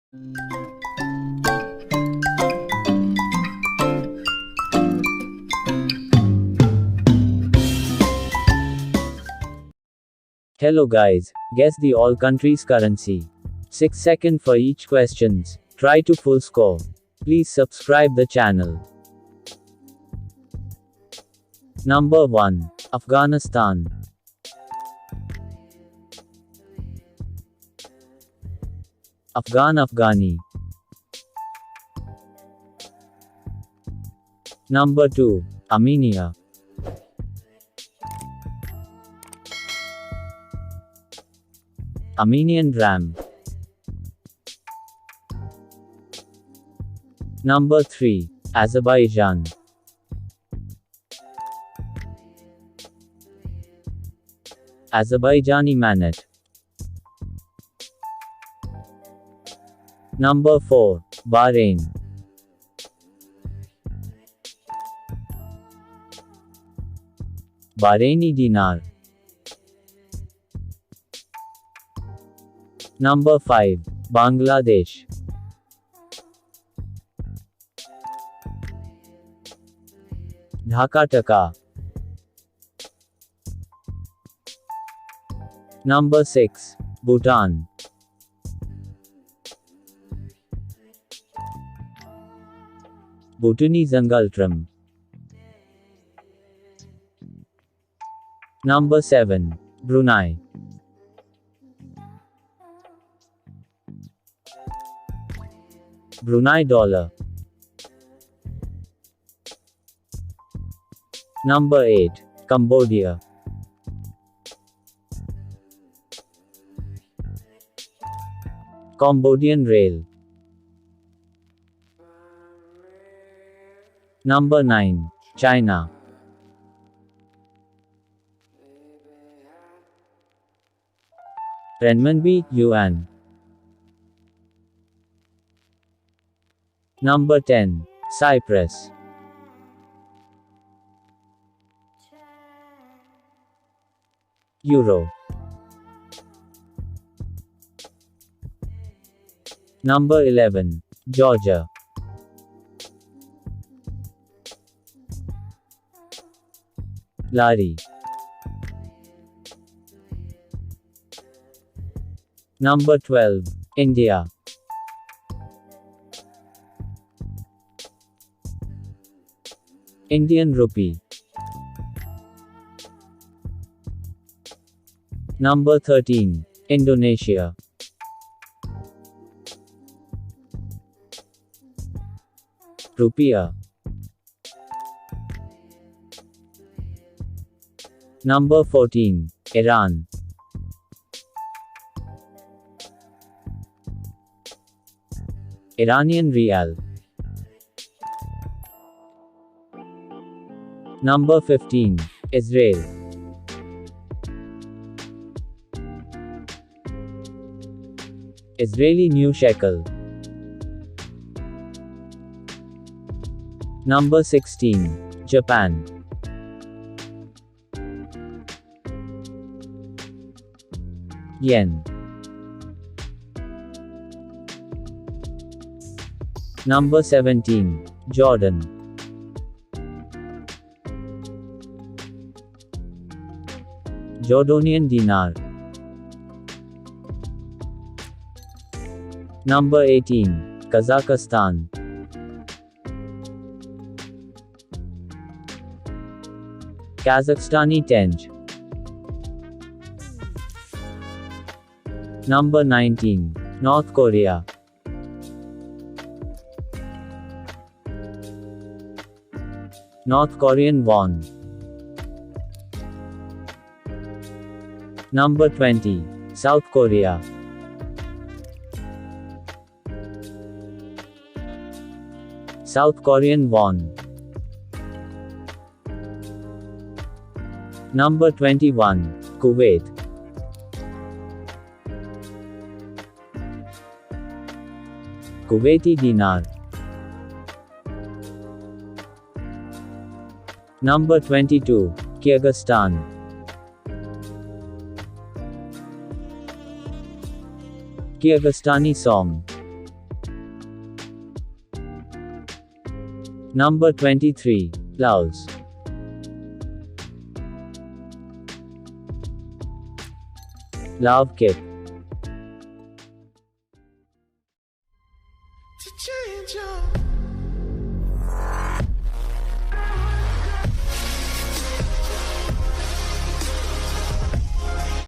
Hello guys, guess the all countries currency. 6 seconds for each questions. Try to full score. Please subscribe the channel. Number 1. Afghanistan. Afghani. Number 2. Armenia. Armenian dram. Number 3. Azerbaijan. Azerbaijani manet. Number 4. Bahrain. Bahraini dinar. Number 5. Bangladesh. Dhaka taka. Number 6. Bhutan. Bhutanese Angaltram. Number 7. Brunei. Brunei dollar. Number 8. Cambodia. Cambodian riel. Number 9. China. Renminbi, yuan. Number 10. Cyprus. Euro. Number 11. Georgia. Lari. Number 12. India. Indian rupee. Number 13. Indonesia. Rupiah. Number 14. Iran. Iranian rial. Number 15. Israel. Israeli new shekel. Number 16. Japan. Yen. Number 17. Jordan. Jordanian dinar. Number 18. Kazakhstan. Kazakhstani tenge. Number 19. North Korea. North Korean won. Number 20. South Korea. South Korean won. Number 21. Kuwait. Kuwaiti dinar. Number 22. Kyrgyzstan. Kyrgyzstani som. Number 23. Laos. Love kip.